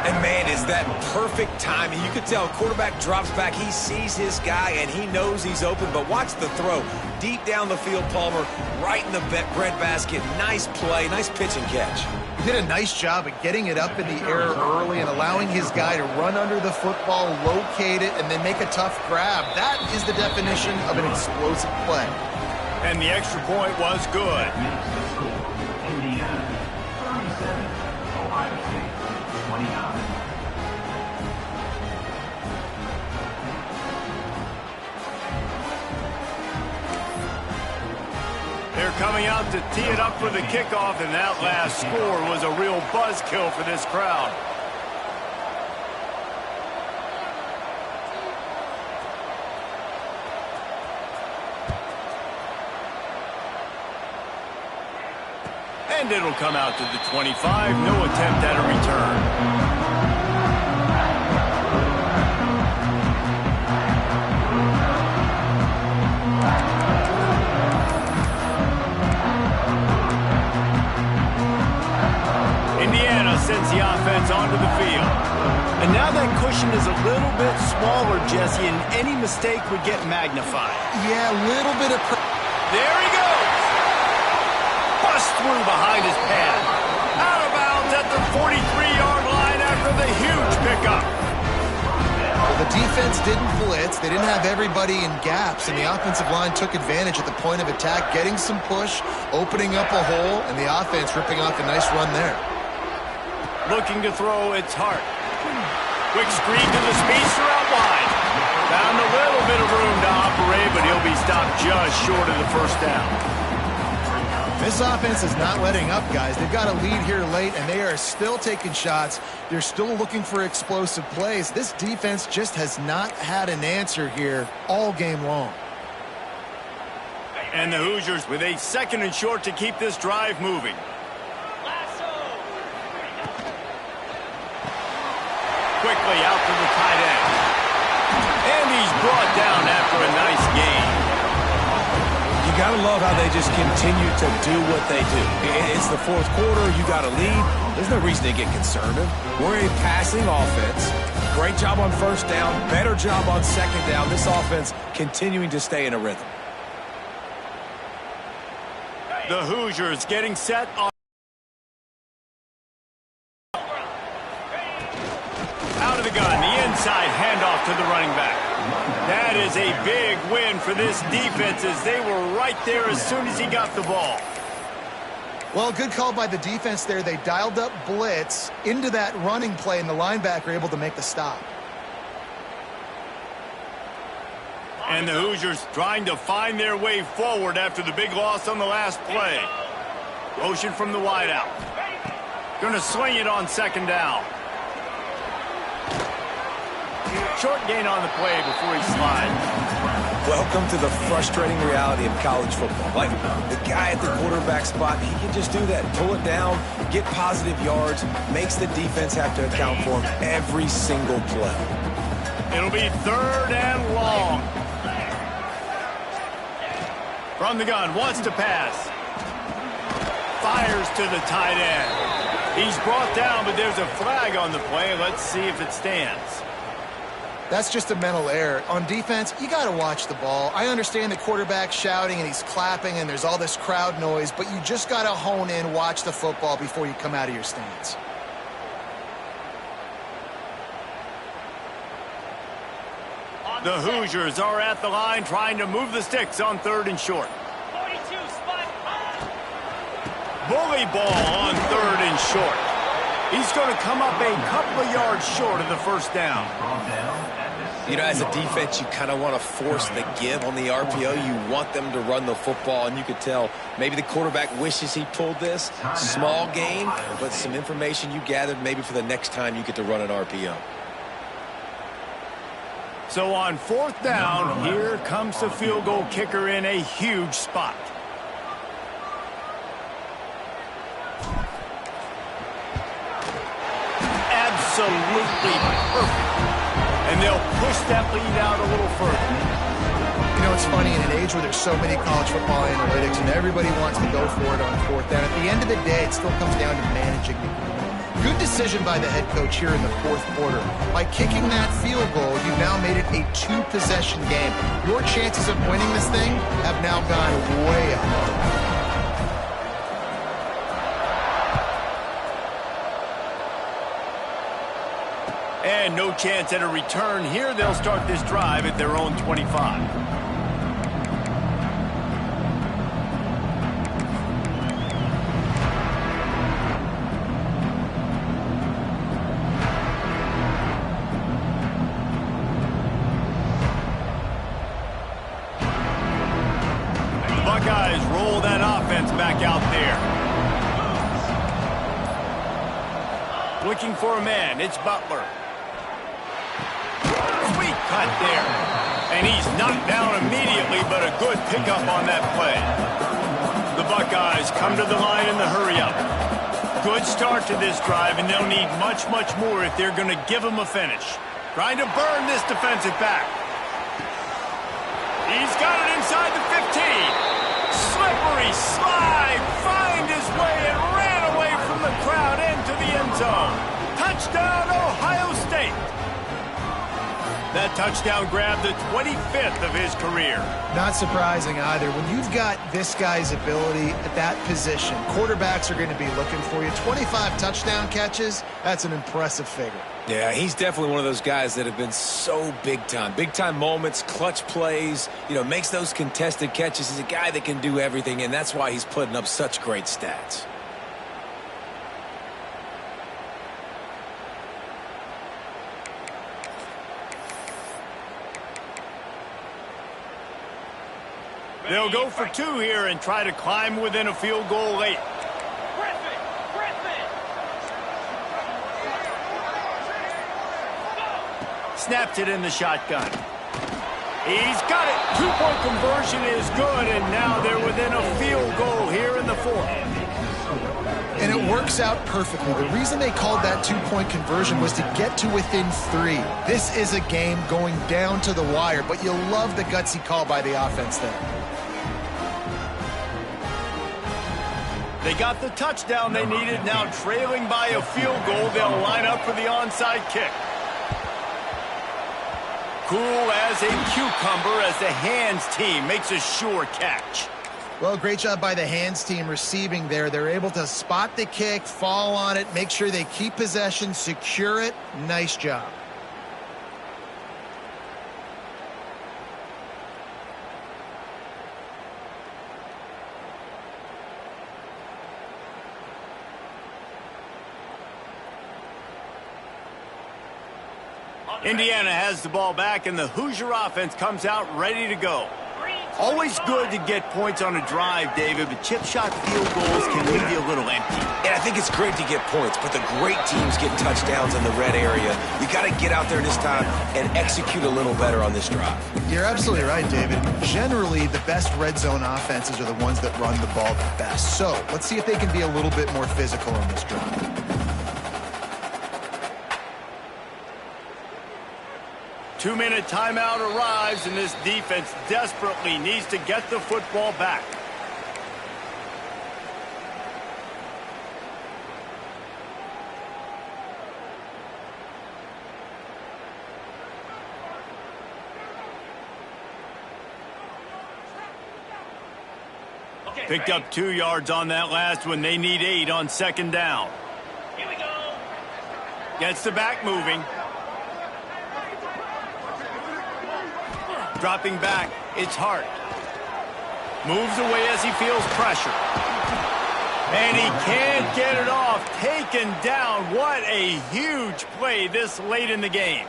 And, man, is that perfect timing. You could tell quarterback drops back. He sees his guy, and he knows he's open. But watch the throw. Deep down the field, Palmer, right in the breadbasket. Nice play, nice pitch and catch. He did a nice job of getting it up in the air early and allowing his guy to run under the football, locate it, and then make a tough grab. That is the definition of an explosive play. And the extra point was good. Indiana, 37. Ohio State, 29. They're coming out to tee it up for the kickoff, and that last score was a real buzzkill for this crowd. And it'll come out to the 25. No attempt at a return. Indiana sends the offense onto the field. And now that cushion is a little bit smaller, Jesse, and any mistake would get magnified. Yeah, a little bit of... There he goes. Bust through behind his pad. Out of bounds at the 43-yard line after the huge pickup. The defense didn't blitz. They didn't have everybody in gaps, and the offensive line took advantage at the point of attack, getting some push, opening up a hole, and the offense ripping off a nice run there. Looking to throw, it's Hart. Quick screen to the speedster out wide. Found a little bit of room to operate, but he'll be stopped just short of the first down. This offense is not letting up, guys. They've got a lead here late, and they are still taking shots. They're still looking for explosive plays. This defense just has not had an answer here all game long. And the Hoosiers with a 2nd and short to keep this drive moving. Quickly out to the tight end. And he's brought down after a nice gain. You got to love how they just continue to do what they do. It's the 4th quarter. You got a lead. There's no reason to get conservative. We're a passing offense. Great job on 1st down. Better job on 2nd down. This offense continuing to stay in a rhythm. The Hoosiers getting set on. Out of the gun. The inside handoff to the running back. That is a big win for this defense as they were right there as soon as he got the ball. Well, good call by the defense there. They dialed up blitz into that running play, and the linebacker able to make the stop. And the Hoosiers trying to find their way forward after the big loss on the last play. Motion from the wideout. Going to swing it on 2nd down. Short gain on the play before he slides. Welcome to the frustrating reality of college football. Like, the guy at the quarterback spot, he can just do that. Pull it down, get positive yards, makes the defense have to account for him every single play. It'll be 3rd and long. From the gun, wants to pass. Fires to the tight end. He's brought down, but there's a flag on the play. Let's see if it stands. That's just a mental error. On defense, you got to watch the ball. I understand the quarterback shouting and he's clapping and there's all this crowd noise, but you just got to hone in, watch the football before you come out of your stance. The Hoosiers are at the line trying to move the sticks on 3rd and short. 42 spot. Bully ball on 3rd and short. He's going to come up a couple of yards short of the first down. You know, as a defense, you kind of want to force the give on the RPO. You want them to run the football, and you could tell maybe the quarterback wishes he pulled this. Small gain, but some information you gathered maybe for the next time you get to run an RPO. So on 4th down, here comes the field goal kicker in a huge spot. Absolutely perfect. And they'll push that lead out a little further. You know, it's funny, in an age where there's so many college football analytics and everybody wants to go for it on 4th down, at the end of the day, it still comes down to managing the game. Good decision by the head coach here in the 4th quarter. By kicking that field goal, you've now made it a 2-possession game. Your chances of winning this thing have now gone way up. And no chance at a return here. They'll start this drive at their own 25. The Buckeyes roll that offense back out there. Looking for a man. It's Butler. Sweet cut there. And he's knocked down immediately, but a good pickup on that play. The Buckeyes come to the line in the hurry-up. Good start to this drive, and they'll need much, much more if they're going to give them a finish. Trying to burn this defensive back. He's got it inside the 15. Slippery slide. Find his way and ran away from the crowd into the end zone. Touchdown, Ohio State. That touchdown grabbed the 25th of his career. Not surprising either. When you've got this guy's ability at that position, quarterbacks are going to be looking for you. 25 touchdown catches, that's an impressive figure. Yeah, he's definitely one of those guys that have been so big time. Big time moments, clutch plays, makes those contested catches. He's a guy that can do everything, and that's why he's putting up such great stats. They'll go for 2 here and try to climb within a field goal late. Snaps it in the shotgun. He's got it. 2-point conversion is good, and now they're within a field goal here in the 4th. And it works out perfectly. The reason they called that 2-point conversion was to get to within 3. This is a game going down to the wire, but you'll love the gutsy call by the offense there. They got the touchdown they needed. Now trailing by a field goal, they'll line up for the onside kick. Cool as a cucumber as the hands team makes a sure catch. Well, great job by the hands team receiving there. They're able to spot the kick, fall on it, make sure they keep possession, secure it. Nice job. Indiana has the ball back, and the Hoosier offense comes out ready to go. Always good to get points on a drive, David, but chip shot field goals can leave you a little empty. And I think it's great to get points, but the great teams get touchdowns in the red area. You got to get out there this time and execute a little better on this drive. You're absolutely right, David. Generally, the best red zone offenses are the ones that run the ball the best. So let's see if they can be a little bit more physical on this drive. Two-minute timeout arrives, and this defense desperately needs to get the football back. Picked up 2 yards on that last one. They need 8 on 2nd down. Here we go. Gets the back moving. Dropping back, it's Hart. Moves away as he feels pressure. And he can't get it off. Taken down. What a huge play this late in the game.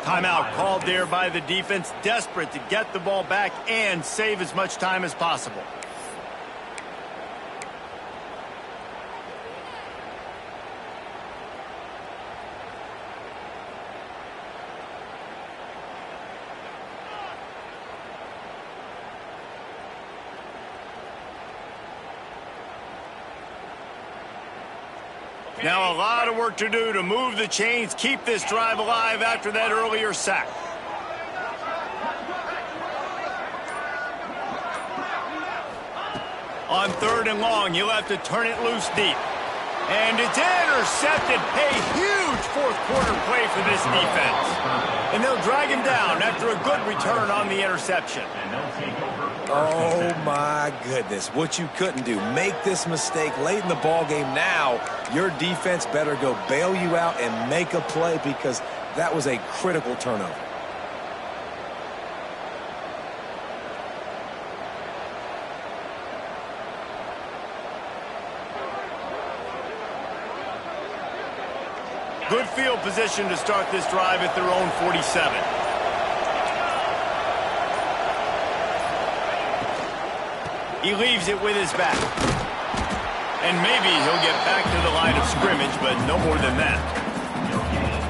Timeout called there by the defense, desperate to get the ball back and save as much time as possible. Now a lot of work to do to move the chains, keep this drive alive after that earlier sack. On 3rd and long, you'll have to turn it loose deep. And it's intercepted. A huge 4th quarter play for this defense. And they'll drag him down after a good return on the interception. Oh, my goodness. What you couldn't do. Make this mistake late in the ballgame. Now, your defense better go bail you out and make a play because that was a critical turnover. Good field position to start this drive at their own 47. He leaves it with his back. And maybe he'll get back to the line of scrimmage, but no more than that.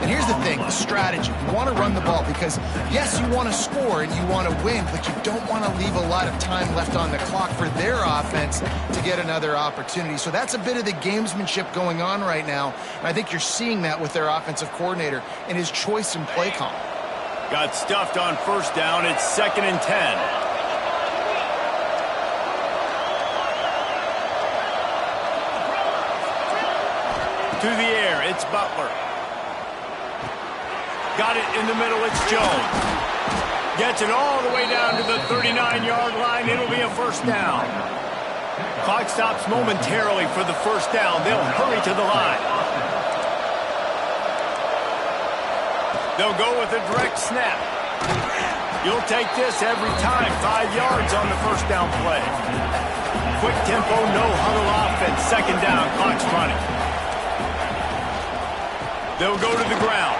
And here's the thing, the strategy. You want to run the ball because, yes, you want to score and you want to win, but you don't want to leave a lot of time left on the clock for their offense to get another opportunity. So that's a bit of the gamesmanship going on right now. And I think you're seeing that with their offensive coordinator and his choice in play call. Got stuffed on 1st down. It's 2nd and 10. To the air, it's Butler. Got it in the middle. It's Jones. Gets it all the way down to the 39-yard line. It'll be a first down. Clock stops momentarily for the first down. They'll hurry to the line. They'll go with a direct snap. You'll take this every time. 5 yards on the first down play. Quick tempo, no huddle offense. Second down, clock's running. They'll go to the ground.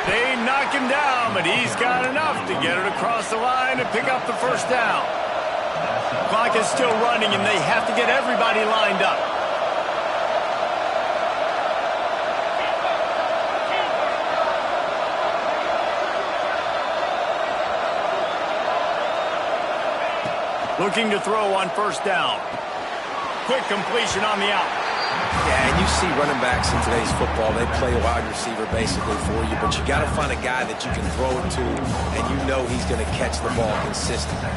They knock him down, but he's got enough to get it across the line and pick up the first down. Clock is still running, and they have to get everybody lined up. Looking to throw on first down. Quick completion on the out. Yeah, and you see running backs in today's football, they play a wide receiver basically for you, but you got to find a guy that you can throw it to, and you know he's going to catch the ball consistently.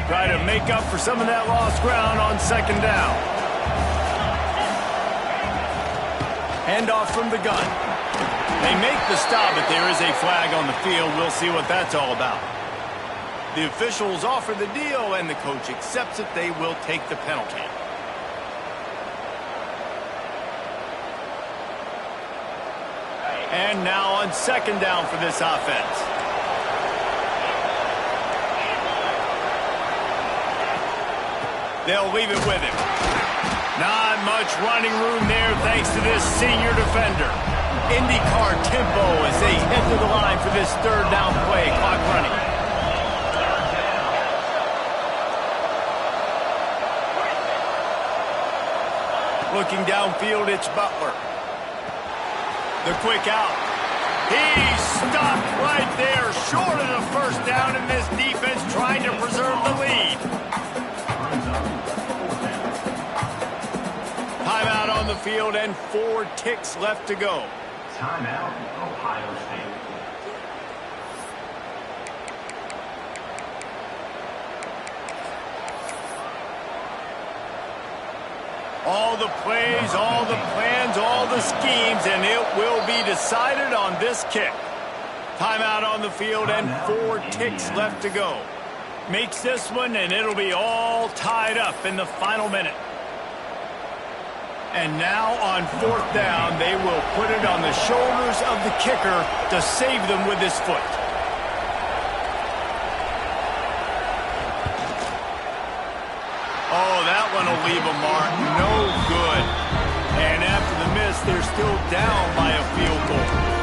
Try to make up for some of that lost ground on second down. Handoff from the gun. They make the stop, but there is a flag on the field. We'll see what that's all about. The officials offer the deal, and the coach accepts it. They will take the penalty. And now on second down for this offense. They'll leave it with him. Not much running room there thanks to this senior defender. IndyCar tempo as they head to the line for this third down play. Clock running. Looking downfield, it's Butler. The quick out. He's stopped right there, short of the first down, in this defense trying to preserve the lead. Timeout on the field and 4 ticks left to go. Timeout, Ohio State. All the plays, all the plans, all the schemes, and it will be decided on this kick. Timeout on the field and 4 ticks left to go. Makes this one, and it'll be all tied up in the final minute. And now on fourth down, they will put it on the shoulders of the kicker to save them with his foot. Oh, that one will leave a mark. No good. And after the miss, they're still down by a field goal.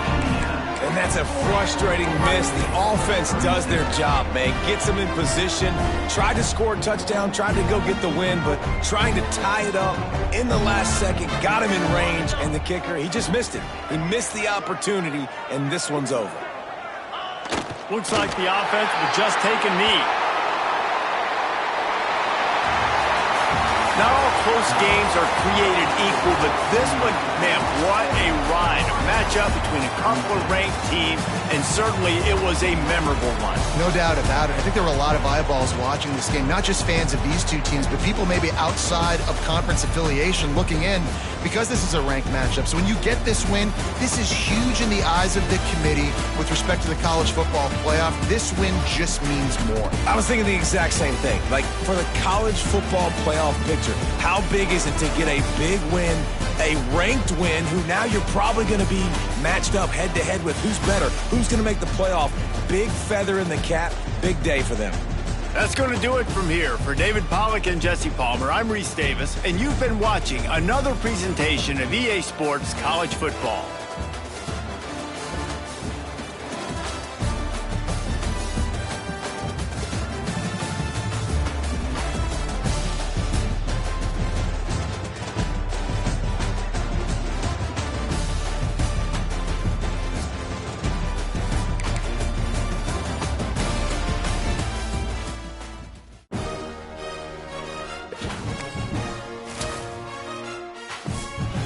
And that's a frustrating miss. The offense does their job, man. Gets them in position, tried to score a touchdown, tried to go get the win, but trying to tie it up in the last second, got him in range, and the kicker, he just missed it. He missed the opportunity, and this one's over. Looks like the offense will just take a knee. Not all close games are created equal, but this one, man, what a ride. A matchup between a couple of ranked teams, and certainly it was a memorable one. No doubt about it. I think there were a lot of eyeballs watching this game, not just fans of these two teams, but people maybe outside of conference affiliation looking in, because this is a ranked matchup. So when you get this win, this is huge in the eyes of the committee with respect to the college football playoff. This win just means more. I was thinking the exact same thing. Like, for the college football playoff picture, how big is it to get a big win, a ranked win, who now you're probably going to be matched up head-to-head with who's better, who's going to make the playoff. Big feather in the cap, big day for them. That's going to do it from here. For David Pollack and Jesse Palmer, I'm Reese Davis, and you've been watching another presentation of EA Sports College Football.